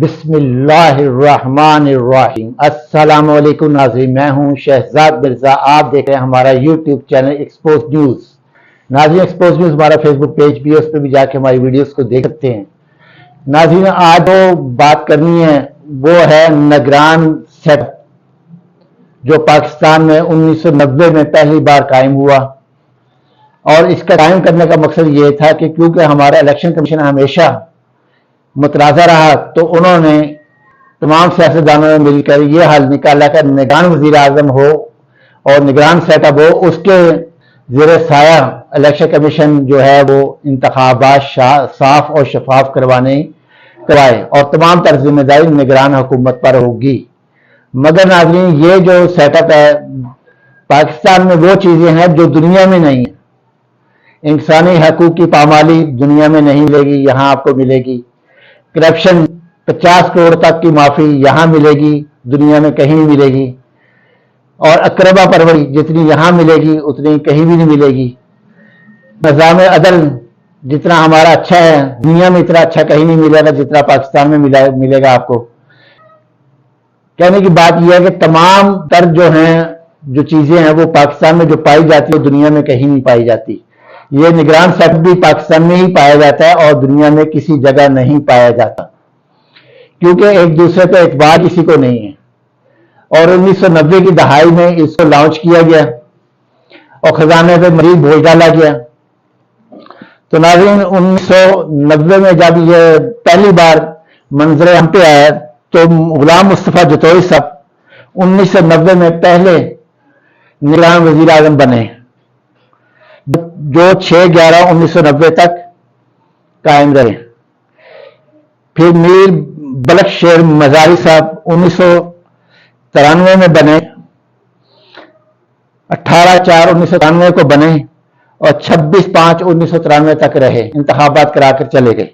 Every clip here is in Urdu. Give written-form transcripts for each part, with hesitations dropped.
بسم اللہ الرحمن الرحیم۔ السلام علیکم ناظرین، میں ہوں شہزاد مرزا، آپ دیکھ رہے ہیں ہمارا یوٹیوب چینل ایکسپوز نیوز۔ ناظرین، ایکسپوز نیوز ہمارا فیس بک پیج بھی ہے، اس پہ بھی جا کے ہماری ویڈیوز کو دیکھ سکتے ہیں۔ ناظرین، آج جو بات کرنی ہے وہ ہے نگران سیٹ اپ، جو پاکستان میں 1990 میں پہلی بار قائم ہوا، اور اس کا قائم کرنے کا مقصد یہ تھا کہ کیونکہ ہمارا الیکشن کمیشن ہمیشہ متنازع رہا، تو انہوں نے تمام سیاستدانوں نے مل کر یہ حل نکالا کہ نگران وزیر اعظم ہو اور نگران سیٹ اپ ہو، اس کے زیر سایہ الیکشن کمیشن جو ہے وہ انتخابات صاف اور شفاف کروائے، اور تمام تر ذمہ داری نگران حکومت پر ہوگی۔ مگر ناظرین، یہ جو سیٹ اپ ہے پاکستان میں وہ چیزیں ہیں جو دنیا میں نہیں ہیں۔ انسانی حقوق کی پامالی دنیا میں نہیں ملے گی، یہاں آپ کو ملے گی۔ کرپشن 50 کروڑ تک کی معافی یہاں ملے گی، دنیا میں کہیں نہیں ملے گی۔ اور اقربا پروری جتنی یہاں ملے گی اتنی کہیں بھی نہیں ملے گی۔ نظام عدل جتنا ہمارا اچھا ہے، دنیا میں اتنا اچھا کہیں نہیں ملے گا جتنا پاکستان میں ملے گا آپ کو۔ کہنے کی بات یہ ہے کہ تمام تر جو چیزیں ہیں وہ پاکستان میں جو پائی جاتی ہے دنیا میں کہیں نہیں پائی جاتی۔ یہ نگران سیٹ اپ بھی پاکستان میں ہی پایا جاتا ہے اور دنیا میں کسی جگہ نہیں پایا جاتا، کیونکہ ایک دوسرے پہ اعتبار کسی کو نہیں ہے۔ اور 1990 کی دہائی میں اس کو لانچ کیا گیا اور خزانے پہ مزید بوجھ ڈالا گیا۔ تو ناظرین، 1990 میں جب یہ پہلی بار منظر عام پہ آیا تو غلام مصطفیٰ جتوئی صاحب 1990 میں پہلے نگران وزیر اعظم بنے، جو 6/11/1990 تک قائم رہے۔ پھر میر بلک شیر مزاری صاحب 1993 میں بنے، 18/4/1993 کو بنے اور 26/5/1993 تک رہے، انتخابات کرا کر چلے گئے۔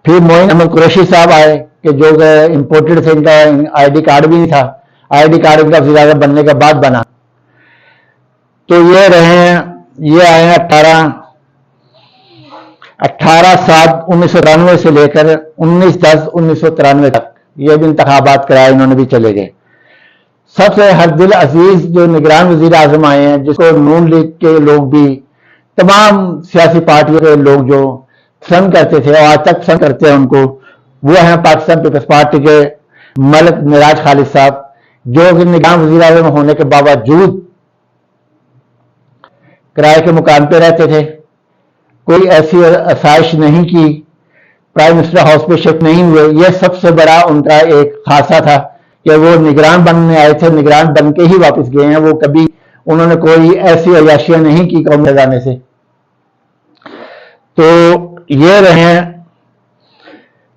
پھر معین احمد قریشی صاحب آئے کہ جو امپورٹڈ تھے، ان کا آئی ڈی کارڈ بھی نہیں تھا، آئی ڈی کارڈ ان کا وزیر اعظم بننے کے بعد بنا۔ تو یہ رہے ہیں، یہ آئے ہیں 18/7/1993 سے لے کر 19/10/1993 تک، یہ بھی انتخابات کرائے انہوں نے بھی چلے گئے۔ سب سے ہر دل عزیز جو نگران وزیر اعظم آئے ہیں، جس کو نون لیگ کے لوگ بھی، تمام سیاسی پارٹیوں کے لوگ جو پسند کرتے تھے اور آج تک پسند کرتے ہیں ان کو، وہ ہیں پاکستان پیپلز پارٹی کے ملک معراج خالد صاحب، جو کہ نگران وزیر اعظم ہونے کے باوجود کرائے کے مکان پہ رہتے تھے، کوئی ایسی آسائش نہیں کی، پرائم منسٹر ہاؤس پہ شفٹ نہیں ہوئے۔ یہ سب سے بڑا ان کا ایک خاصہ تھا کہ وہ نگران بننے آئے تھے، نگران بن کے ہی واپس گئے ہیں، وہ کبھی انہوں نے کوئی ایسی عیاشیاں نہیں کی قوم خزانے سے۔ تو یہ رہے،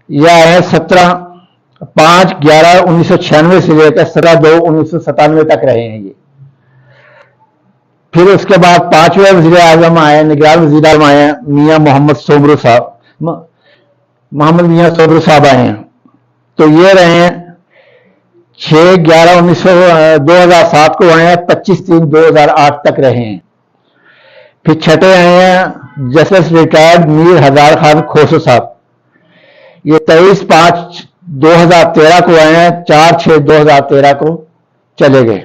یہ آئے 17/5/11/1996 سے لے کر 17/2/1997 تک رہے ہیں یہ۔ پھر اس کے بعد 5ویں وزیر اعظم آئے، نگران وزیر اعظم آئے ہیں میاں محمد میاں صوبرو صاحب آئے ہیں۔ تو یہ رہے ہیں 6/11/2007 کو آئے ہیں، 25/3/2008 تک رہے ہیں۔ پھر چھٹے آئے ہیں جسٹس ریٹائرڈ میر ہزار خان کھوسو صاحب، یہ 23/5/2013 کو آئے ہیں، 4/6/2013 کو چلے گئے۔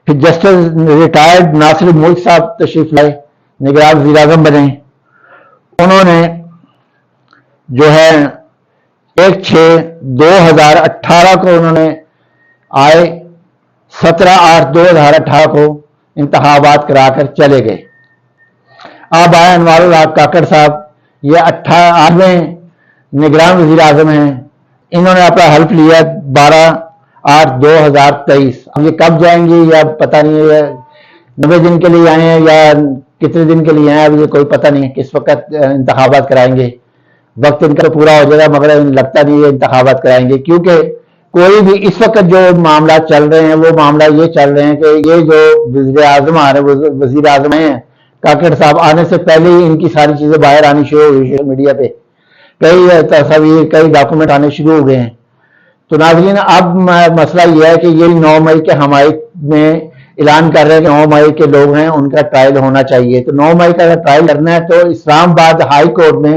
پھر جسٹس ریٹائرڈ ناصر الملک صاحب تشریف لائے، نگران وزیر اعظم بنے۔ انہوں نے جو ہے 1/6/2018 کو انہوں نے آئے، 17/8/2018 کو انتخابات کرا کر چلے گئے۔ اب آئے انوار الحق کاکڑ صاحب، یہ 8ویں نگران وزیر اعظم ہیں، انہوں نے اپنا حلف لیا 12/8/2023۔ اب یہ کب جائیں گے یا پتہ نہیں ہے، 90 دن کے لیے آئے ہیں یا کتنے دن کے لیے آئے ہیں، اب یہ کوئی پتہ نہیں ہے کس وقت انتخابات کرائیں گے۔ وقت ان کا پورا ہو جائے گا، مگر لگتا نہیں ہے انتخابات کرائیں گے، کیونکہ کوئی بھی اس وقت جو معاملات چل رہے ہیں وہ معاملہ یہ چل رہے ہیں کہ یہ جو وزیر اعظم آ رہے ہیں، وزیر اعظم ہیں کاکڑ صاحب، آنے سے پہلے ہی ان کی ساری چیزیں باہر آنی شروع ہوئی سوشل میڈیا پہ، کئی تصاویر، کئی ڈاکومنٹ آنے شروع ہو گئے ہیں۔ تو ناظرین، اب مسئلہ یہ ہے کہ یہ 9 مئی کے حمایت میں اعلان کر رہے ہیں کہ 9 مئی کے لوگ ہیں ان کا ٹرائل ہونا چاہیے۔ تو 9 مئی کا اگر ٹرائل کرنا ہے تو اسلام آباد ہائی کورٹ میں